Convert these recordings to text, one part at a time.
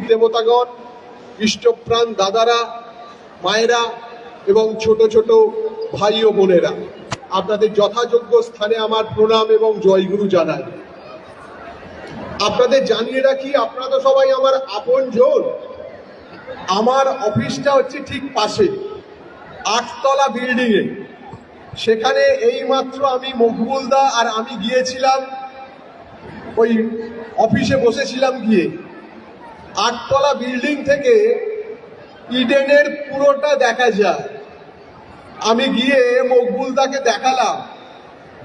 দেবতাগণ, ইষ্টপ্রাণ দাদারা, মায়েরা এবং ছোট ছোট ভাই ও বোনেরা, আপনাদের যথাযোগ্য স্থানে আমার প্রণাম এবং জয়গুরু জানাই। আপনাদের জানিয়ে রাখি, আপনারা তো সবাই আমার আপনজন। আমার অফিসটা হচ্ছে ঠিক পাশে, 8তলা বিল্ডিং এ। সেখানে এইমাত্র আমি মকবুলদা আর আমি গিয়েছিলাম, ওই অফিসে বসেছিলাম গিয়ে। 8তলা বিল্ডিং থেকে ইডেনের পুরোটা দেখা যায়। আমি গিয়ে মকবুলদাকে দেখালাম,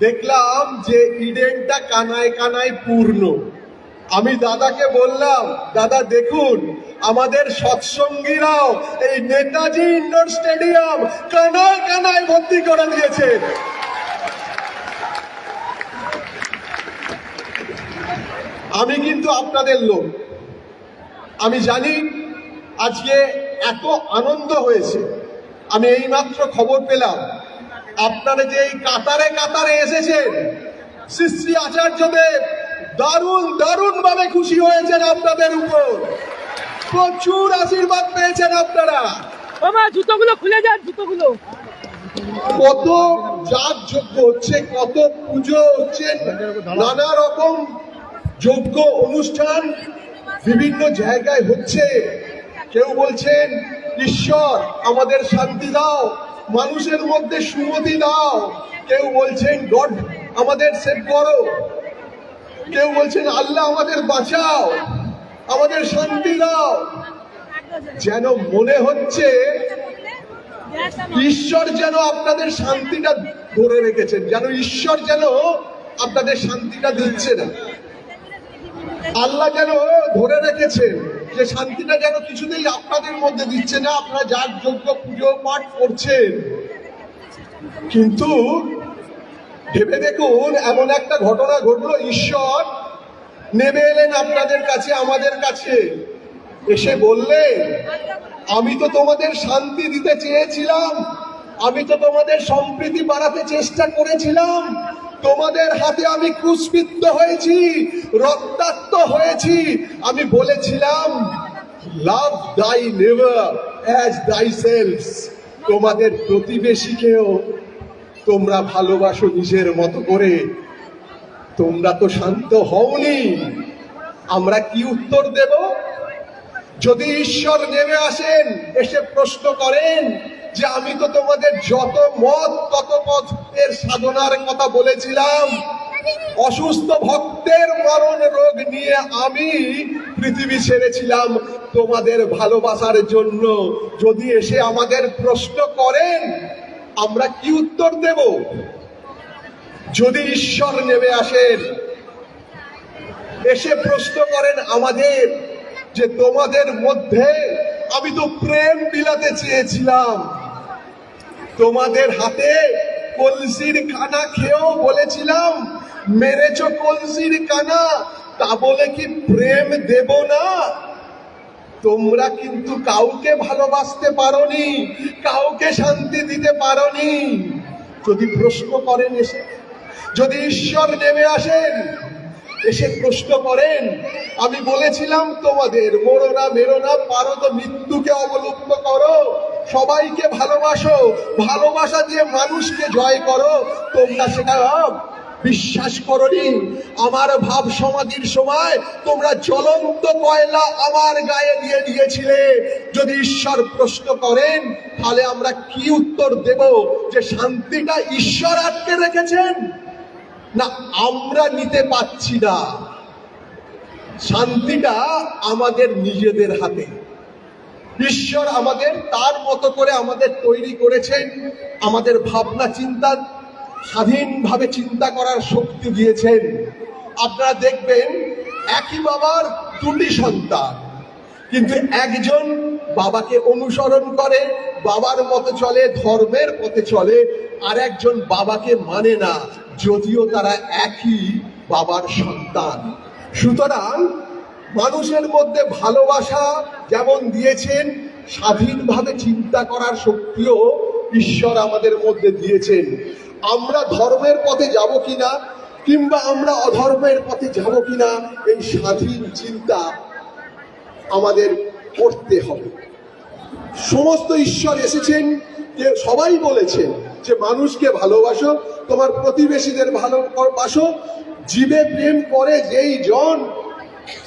দেখলাম যে ইডেনটা কানায় কানায় পূর্ণ। আমি দাদাকে বললাম, দাদা দেখুন আমাদের সৎসঙ্গীরাও এই নেতাজি ইন্ডোর স্টেডিয়াম কানায় কানায় ভর্তি করে দিয়েছে। আমি কিন্তু আপনাদের লোক। আমি জানি আজকে এত আনন্দ হয়েছে। আমি এইমাত্র খবর পেলাম আপনারা যে এই কাতারে কাতারে এসেছেন, শ্রী শ্রী আচার্যদেব দারুণ দারুণ ভাবে খুশি হয়েছেন আপনাদের উপর। প্রচুর আশীর্বাদ পেয়েছেন আপনারা। জুতোগুলো খুলে যান, জুতোগুলো। কত যাগযজ্ঞ হচ্ছে, কত পুজো হচ্ছে, নানা রকম যজ্ঞ অনুষ্ঠান বিভিন্ন জায়গায় হচ্ছে। কেউ বলছেন ঈশ্বর আমাদের শান্তি দাও, মানুষের মধ্যে সুমতি দাও। কেউ বলছেন গড আমাদের সেভ করো। কেউ বলছেন আল্লাহ আমাদের বাঁচাও, আমাদের শান্তি দাও। যেন মনে হচ্ছে ঈশ্বর যেন আপনাদের শান্তিটা ধরে রেখেছেন, যেন ঈশ্বর যেন আপনাদের শান্তিটা দিচ্ছে না। আল্লাহ যেন ধরে রেখেছেন যে শান্তিটা যেন কিছুতেই আপনাদের মধ্যে দিচ্ছে না। আপনারা যাগযজ্ঞ পুজো পাঠ করছেন, কিন্তু ভেবে দেখুন এমন একটা ঘটনা ঘটলো, ঈশ্বর নেমে এলেন আপনাদের কাছে, আমাদের কাছে। এসে বললেন, আমি তো তোমাদের শান্তি দিতে চেয়েছিলাম, আমি তো তোমাদের সম্প্রীতি বাড়াতে চেষ্টা করেছিলাম। তোমাদের হাতে আমি ক্রুশবিদ্ধ হয়েছি, রক্তাক্ত হয়েছি। আমি বলেছিলাম লাভ দাই নেভার অ্যাজ দাই সেলফ। তোমাদের প্রতিবেশীকেও তোমরা ভালোবাসো নিজের মতো করে। তোমরা তো শান্ত হওনি। আমরা কি উত্তর দেব? যদি ঈশ্বর নেমে আসেন, এসে প্রশ্ন করেন যে আমি তো তোমাদের যত মত তত পথের সাধনার কথা বলেছিলাম, অসুস্থ ভক্তের মরণ রোগ নিয়ে আমি পৃথিবী ছেড়েছিলাম তোমাদের ভালোবাসার জন্য। যদি এসে আমাদের প্রশ্ন করেন, আমরা কি উত্তর দেব? যদি ঈশ্বর নেমে আসেন, এসে প্রশ্ন করেন আমাদের যে তোমাদের মধ্যে আমি তো প্রেম বিলাতে চেয়েছিলাম, তোমাদের হাতে কলসির কানা খেয়েও বলেছিলাম মেরেছ কলসির কানা, তা বলে কি প্রেম দেব না? তোমরা কিন্তু কাউকে ভালোবাসতে পারোনি, কাউকে শান্তি দিতে পারোনি। যদি প্রশ্ন করেন, এসে যদি ঈশ্বর নেমে আসেন, এসে প্রশ্ন করেন, আমি বলেছিলাম তোমাদের মরো না, মেরো না, পারো তো মৃত্যুকে অবলুপ্ত করো, সবাইকে ভালোবাসো, ভালোবাসা দিয়ে মানুষকে জয় করো। তোমরা সেটা বিশ্বাস করনি। আমার ভাব সমাধির সময় তোমরা জ্বলন্ত কয়লা আমার গায়ে দিয়ে দিয়েছিলে। যদি ঈশ্বর প্রশ্ন করেন, তাহলে আমরা কি উত্তর দেব? যে শান্তিটা ঈশ্বর আটকে রেখেছেন, না আমরা নিতে পাচ্ছি না? শান্তিটা আমাদের নিজেদের হাতে। ঈশ্বর আমাদের তার মতো করে আমাদের তৈরি করেছেন, আমাদের ভাবনা চিন্তা স্বাধীনভাবে চিন্তা করার শক্তি দিয়েছেন। আপনারা দেখবেন একই বাবার দুটি সন্তান, কিন্তু একজন বাবাকে অনুসরণ করে, বাবার মতো চলে, ধর্মের পথে চলে, আর একজন বাবাকে মানে না, যদিও তারা একই বাবার সন্তান। সুতরাং মানুষের মধ্যে ভালোবাসা যেমন দিয়েছেন, স্বাধীনভাবে চিন্তা করার শক্তিও ঈশ্বর আমাদের মধ্যে দিয়েছেন। আমরা ধর্মের পথে যাব কিনা কিংবা আমরা অধর্মের পথে যাব কিনা, এই স্বাধীন চিন্তা আমাদের করতে হবে। সমস্ত ঈশ্বর এসেছেন, যে সবাই বলেছেন যে মানুষকে ভালোবাসো, তোমার প্রতিবেশীদের ভালোবাসো, জীবে প্রেম করে যেই জন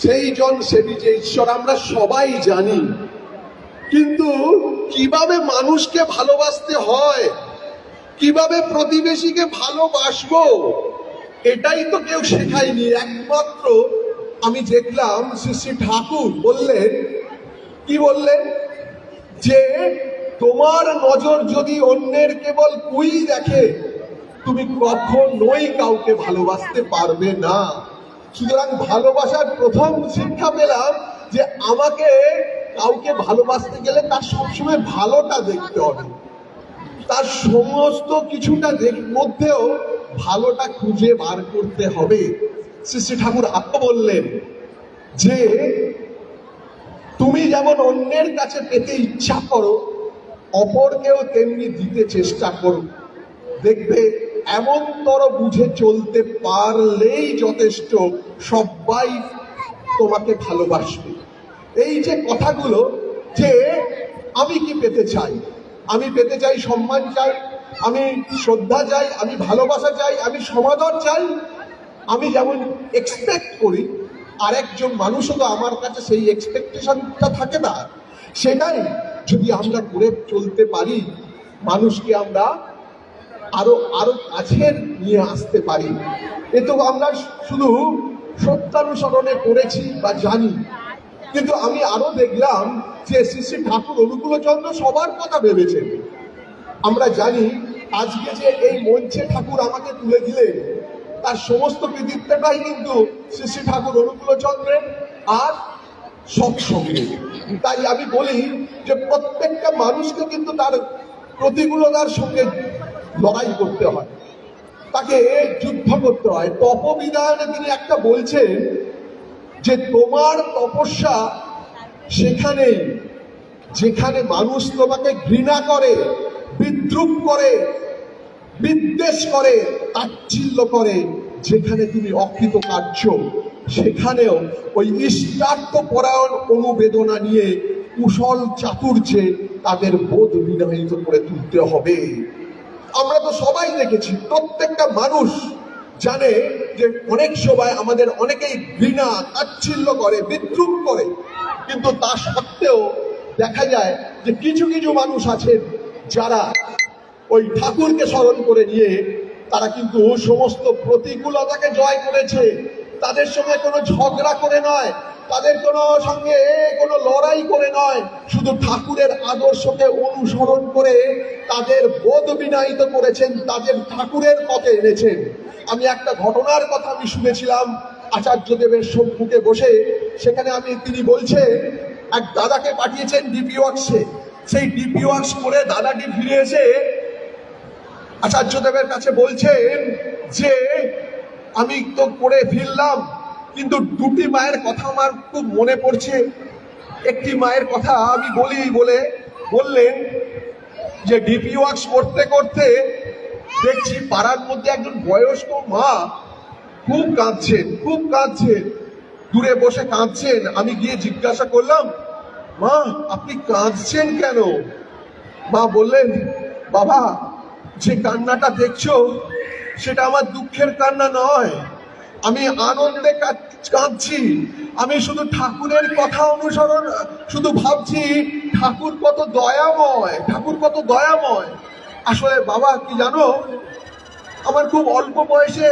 সেই জন সেবি যে ঈশ্বর, আমরা সবাই জানি। কিন্তু কিভাবে মানুষকে ভালোবাসতে হয়, কিভাবে প্রতিবেশীকে ভালোবাসবো, এটাই তো কেউ শেখায়নি। একমাত্র আমি দেখলাম শ্রী শ্রী ঠাকুর বললেন, কি বললেন, যে তোমার নজর যদি অন্যের কেবল কুই দেখে, তুমি কখনোই কাউকে ভালোবাসতে পারবে না। সুতরাং ভালোবাসার প্রথম শিক্ষা পেলাম যে আমাকে কাউকে ভালোবাসতে গেলে তার সবসময় ভালোটা দেখতে হবে, তার সমস্ত কিছুটা মধ্যেও ভালোটা খুঁজে বার করতে হবে। শ্রী শ্রী ঠাকুর আরো বললেন যে তুমি যেমন অন্যের কাছে পেতে ইচ্ছা করো, অপরকেও তেমনি দিতে চেষ্টা করো, দেখবে এমনতর বুঝে চলতে পারলেই যথেষ্ট, সবাই তোমাকে ভালোবাসবে। এই যে কথাগুলো, যে আমি কি পেতে চাই, আমি পেতে চাই সম্মান চাই, আমি শ্রদ্ধা চাই, আমি ভালোবাসা চাই, আমি সমাদর চাই, আমি যেমন এক্সপেক্ট করি, আরেকজন মানুষও তো আমার কাছে সেই এক্সপেকটেশনটা থাকে না। সেটাই যদি আমরা করে চলতে পারি, মানুষকে আমরা আরো আরো কাছের নিয়ে আসতে পারি। এ তো আমরা শুধু সত্যানুসরণে করেছি বা জানি, কিন্তু আমি আরো দেখলাম যে শ্রী শ্রী ঠাকুর অনুকূলচন্দ্র সবার কথা ভেবেছেন। আমরা জানি আজকে যে এই মঞ্চে ঠাকুর আমাকে তুলে দিলেন, তার সমস্ত কৃতিত্বটাই কিন্তু শ্রী শ্রী ঠাকুর অনুকূলচন্দ্রের আর সৎসঙ্গে। তাই আমি বলি যে প্রত্যেকটা মানুষকে কিন্তু তার প্রতিকূলতার সঙ্গে লড়াই করতে হয়, তাকে যুদ্ধ করতে হয়। তপবিধানে তিনি একটা বলছেন যে তোমার তপস্যা সেখানেই যেখানে মানুষ তোমাকে ঘৃণা করে, বিদ্রুপ করে, বিদ্বেষ করে, তাচ্ছিল্য করে, যেখানে তুমি অকৃতকার্য, সেখানেও ওই ইষ্টার্থ পরায়ণ অনুবেদনা নিয়ে কুশল চাতুর্যে তাদের বোধ বিনয়িত করে তুলতে হবে। আমরা তো সবাই দেখেছি, প্রত্যেকটা মানুষ জানে যে অনেক সময় আমাদের অনেকেই ঘৃণা, তাচ্ছিল্য করে, বিদ্রুপ করে, কিন্তু তা সত্ত্বেও দেখা যায় যে কিছু কিছু মানুষ আছেন যারা ওই ঠাকুরকে স্মরণ করে নিয়ে তারা কিন্তু সমস্ত প্রতিকূলতাকে জয় করেছে। তাদের সঙ্গে কোনো ঝগড়া করে নয়, তাদের কোনো সঙ্গে কোনো লড়াই করে নয়, শুধু ঠাকুরের আদর্শকে অনুসরণ করে তাদের বোধ বিনয়িত করেছেন, তাদের ঠাকুরের পথে এনেছেন। আমি একটা ঘটনার কথা আমি শুনেছিলাম আচার্যদেবের সম্মুখে বসে, সেখানে তিনি বলছেন এক দাদাকে পাঠিয়েছেন ডিপি ওয়ার্কসে, সেই ডিপি ওয়ার্কস করে দাদাটি ফিরে এসে আচার্যদেবের কাছে বলছেন যে আমি তো করে ফিরলাম, কিন্তু দুটি মায়ের কথা আমার খুব মনে পড়ছে। একটি মায়ের কথা আমি বলি বলে বললেন যে ডিপি ওয়ার্কস করতে করতে দেখছি পাড়ার মধ্যে একজন বয়স্ক মা খুব কাঁদছেন, খুব কাঁদছেন, দূরে বসে কাঁদছেন। আমি গিয়ে জিজ্ঞাসা করলাম, মা আপনি কাঁদছেন কেন? মা বললেন, বাবা যে কান্নাটা দেখছো সেটা আমার দুঃখের কান্না নয়, আমি আনন্দে কাঁদছি। আমি শুধু ঠাকুরের কথা অনুসরণ, শুধু ভাবছি ঠাকুর কত দয়াময়, ঠাকুর কত দয়াময়। আসলে বাবা কি জানো, আমার খুব অল্প বয়সে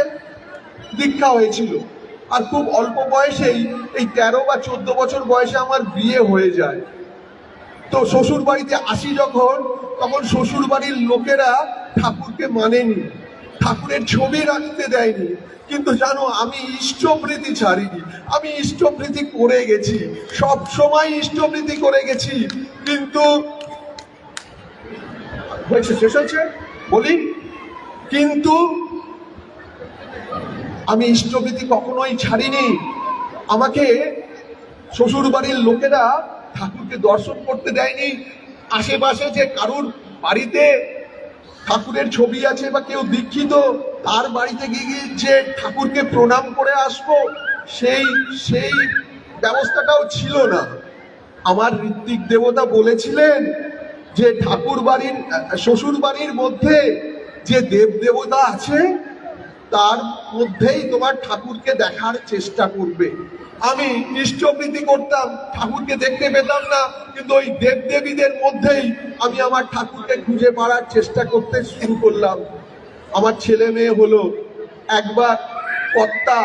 দীক্ষা হয়েছিল, আর খুব অল্প বয়সেই এই 13 বা 14 বছর বয়সে আমার বিয়ে হয়ে যায়। তো শ্বশুর বাড়িতে আসি যখন, তখন শ্বশুর বাড়ির লোকেরা ঠাকুরকে মানেনি, ঠাকুরের ছবি রাখতে দেয়নি। কিন্তু জানো আমি ইষ্টপ্রীতি ছাড়িনি, আমি ইষ্টপ্রীতি করে গেছি, সব সময় ইষ্টপ্রীতি করে গেছি। কিন্তু শেষ হয়েছে বলি, কিন্তু আমি ইষ্টপ্রীতি কখনোই ছাড়িনি। আমাকে শ্বশুর বাড়ির লোকেরা ঠাকুরকে দর্শন করতে দেয়নি। আশেপাশে যে কারুর বাড়িতে ঠাকুরের ছবি আছে বা কেউ দীক্ষিত, তার বাড়িতে গিয়ে যে ঠাকুরকে প্রণাম করে আসবো, সেই ব্যবস্থাটাও ছিল না। আমার ঋত্বিক দেবতা বলেছিলেন যে ঠাকুর বাড়ির শ্বশুর বাড়ির মধ্যে যে দেব দেবতা আছে তার মধ্যেই তোমার ঠাকুরকে দেখার চেষ্টা করবে। আমি ইষ্টপ্রীতি করতাম, ঠাকুরকে দেখতে পেতাম না, কিন্তু ওই দেবদেবীদের মধ্যেই আমি আমার ঠাকুরকে খুঁজে পাওয়ার চেষ্টা করতে শুরু করলাম। আমার ছেলে মেয়ে হলো, একবার কর্তা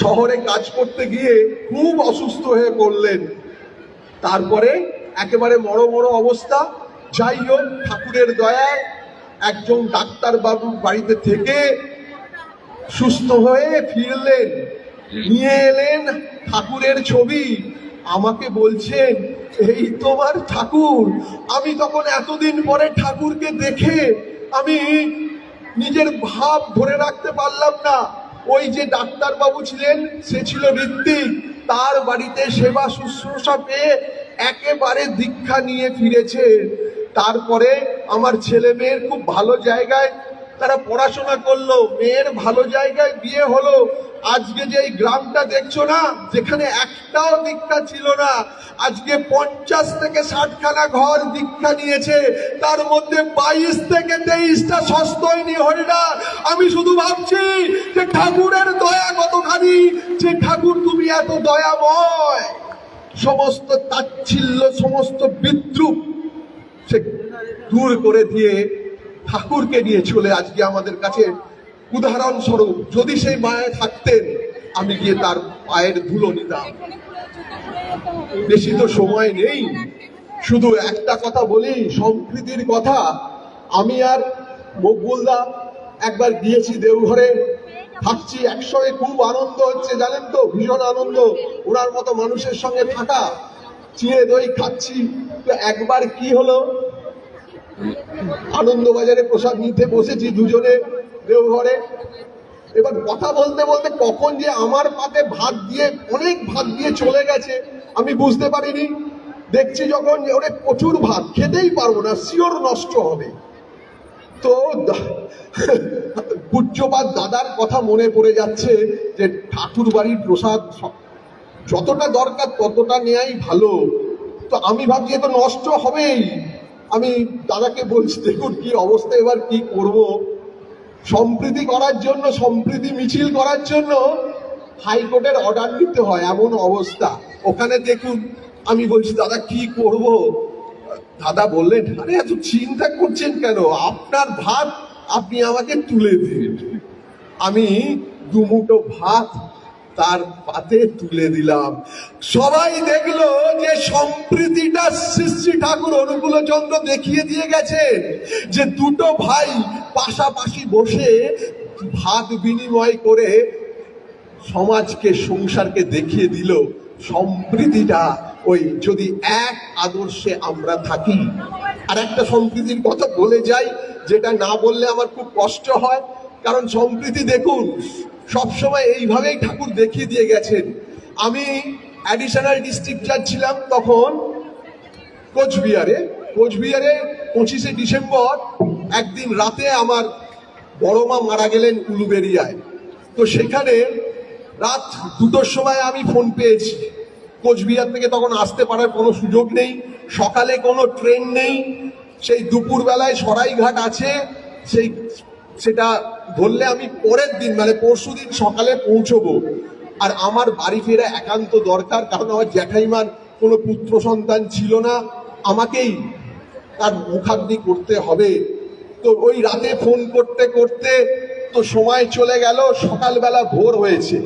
শহরে কাজ করতে গিয়ে খুব অসুস্থ হয়ে পড়লেন, তারপরে একেবারে মরো মরো অবস্থা। যাই হোক, ঠাকুরের দয়ায় একজন ডাক্তার বাবু বাড়িতে থেকে সুস্থ হয়ে ফিরলেন, নিয়ে এলেন ঠাকুরের ছবি, আমাকে বলছেন এই তোমার ঠাকুর। আমি তখন এতদিন পরে ঠাকুরকে দেখে আমি নিজের ভাব ধরে রাখতে পারলাম না। ওই যে ডাক্তার বাবু ছিলেন সে ছিল ঋত্বিক, তার বাড়িতে সেবা শুশ্রূষা পেয়ে একেবারে দীক্ষা নিয়ে ফিরেছে। তারপরে আমার ছেলে মেয়ের খুব ভালো জায়গায় তারা পড়াশোনা করলো, মেয়ের ভালো জায়গায় বিয়ে হলো। আজকে যে এই গ্রামটা দেখছো না, যেখানে একটাও দীক্ষা ছিল না, আজকে 50 থেকে 60 খানা ঘর দীক্ষা নিয়েছে, তার মধ্যে 22 থেকে 23টা সস্তয়নী হরিণার। আমি শুধু ভাবছি যে ঠাকুরের দয়া কতখানি, যে ঠাকুর তুমি এত দয়াময়, সমস্ত তাচ্ছিল্য সমস্ত বিদ্রুপ সে দূর করে দিয়ে ঠাকুরকে নিয়ে চলে আজকে আমাদের কাছে উদাহরণস্বরূপ। যদি সেই মায়ে থাকতেন আমি গিয়ে তার পায়ের ধুলো নিতাম। বেশি তো সময় নেই, শুধু একটা কথা বলি, সম্প্রীতির কথা। আমি আর মকবুলদা একবার গিয়েছি দেওঘরে, থাকছি একসঙ্গে, খুব আনন্দ হচ্ছে, জানেন তো, ভীষণ আনন্দ ওনার মতো মানুষের সঙ্গে থাকা। চিড়ে দই খাচ্ছি, তো একবার কি হলো, আনন্দবাজারে প্রসাদ নিতে বসেছি দুজনে দেওঘরে। এবার কথা বলতে বলতে কখন যে আমার পাতে ভাত দিয়ে, অনেক ভাত দিয়ে চলে গেছে, আমি বুঝতে পারিনি। দেখছি যখন যে ওরে প্রচুর ভাত, খেতেই পারবো না, শিওর নষ্ট হবে। তো পূজ্যপাদ দাদার কথা মনে পড়ে যাচ্ছে যে ঠাকুর বাড়ির প্রসাদ যতটা দরকার ততটা নেয়াই ভালো। তো আমি ভাবছি তো নষ্ট হবেই। আমি দাদাকে বলছি দেখুন কি অবস্থা, এবার কি করব। সম্প্রীতি করার জন্য, সম্প্রীতি মিছিল করার জন্য হাইকোর্টের অর্ডার নিতে হয়, এমন অবস্থা ওখানে। দেখুন আমি বলছি দাদা কি করব। দাদা বললেন আরে এত চিন্তা করছেন কেন, আপনার ভাত আপনি আমাকে তুলে দিন। আমি দুমুঠো ভাত তার পাতে তুলে দিলাম। সবাই দেখলো যে সম্প্রীতিটা শ্রী ঠাকুর অনুকূলচন্দ্র দেখিয়ে দিয়ে গেছেন, যে দুটো ভাই পাশাপাশি বসে ভাত বিনিময় করে সমাজকে, সংসারকে দেখিয়ে দিল সম্প্রীতিটা ওই যদি এক আদর্শে আমরা থাকি। আর একটা সম্প্রীতির কথা বলে যাই, যেটা না বললে আমার খুব কষ্ট হয়, কারণ সম্প্রীতি দেখুন সবসময় এইভাবেই ঠাকুর দেখিয়ে দিয়ে গেছেন। আমি অ্যাডিশনাল ডিস্ট্রিক্ট জাজ ছিলাম তখন কোচবিহারে। 25শে ডিসেম্বর একদিন রাতে আমার বড় মা মারা গেলেন উলুবেড়িয়ায়। তো সেখানে রাত 2টোর সময় আমি ফোন পেয়েছি। কোচবিহার থেকে তখন আসতে পারার কোনো সুযোগ নেই, সকালে কোনো ট্রেন নেই, সেই দুপুরবেলায় সরাইঘাট আছে, সেটা ধরলে আমি পরের দিন মানে পরশুদিন সকালে পৌঁছবো। আর আমার বাড়ি ফেরা একান্ত দরকার, কারণ আমার জ্যাঠাইমার কোনো পুত্র সন্তান ছিল না, আমাকেই তার মুখাগ্নি করতে হবে। তো ওই রাতে ফোন করতে করতে তো সময় চলে গেল, সকালবেলা ভোর হয়েছে,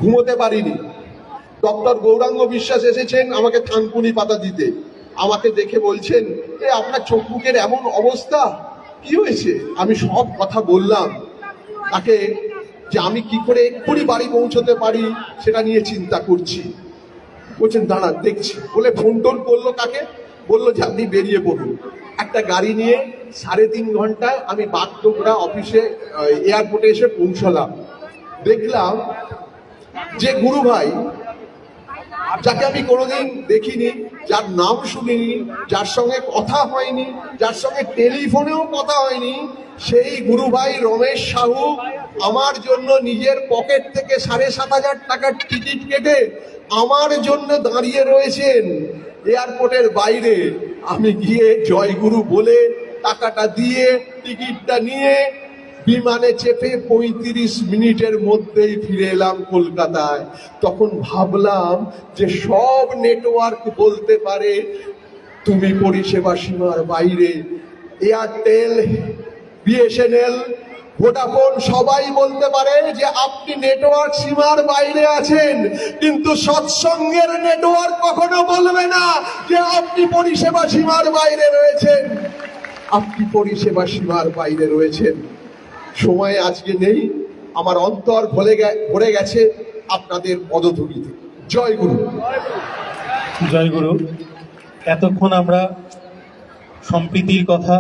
ঘুমোতে পারিনি। ডক্টর গৌরাঙ্গ বিশ্বাস এসেছেন আমাকে থানকুনি পাতা দিতে। আমাকে দেখে বলছেন এ আপনার চোখ মুখের এমন অবস্থা, কি হয়েছে? আমি সব কথা বললাম তাকে, যে আমি কি করে এক্ষুনি বাড়ি পৌঁছতে পারি সেটা নিয়ে চিন্তা করছি। বলছেন দাঁড়ান দেখছি, বলে ফোন টোন করলো কাকে, বললো যে আপনি বেরিয়ে পড়ুন। একটা গাড়ি নিয়ে 3.5 ঘন্টায় আমি বাগডোগরা অফিসে, এয়ারপোর্টে এসে পৌঁছলাম। দেখলাম যে গুরু ভাই, যাকে আমি কোনোদিন দেখিনি, যার নাম শুনিনি, যার সঙ্গে কথা হয়নি, যার সঙ্গে টেলিফোনেও কথা হয়নি, সেই গুরু ভাই রমেশ সাহু আমার জন্য নিজের পকেট থেকে 7,500 টাকার টিকিট কেটে আমার জন্য দাঁড়িয়ে রয়েছেন এয়ারপোর্টের বাইরে। আমি গিয়ে জয়গুরু বলে টাকাটা দিয়ে টিকিটটা নিয়ে বিমানে চেপে 35 মিনিটের মধ্যেই ফিরে এলাম কলকাতায়। তখন ভাবলাম যে সব নেটওয়ার্ক বলতে পারে তুমি পরিষেবা সীমার বাইরে, এয়ারটেল, বিএসএনএল, ভোডাফোন সবাই বলতে পারে যে আপনি নেটওয়ার্ক সীমার বাইরে আছেন, কিন্তু সৎসঙ্গের নেটওয়ার্ক কখনো বলবে না যে আপনি পরিষেবা সীমার বাইরে রয়েছেন। আপনি পরিষেবা সীমার বাইরে রয়েছেন। সময় আজকে নেই, আমার অন্তর ভরে গেছে আপনাদের পদধূলিতে। জয় গুরু। জয় গুরু। এতক্ষণ আমরা সম্প্রীতির কথা,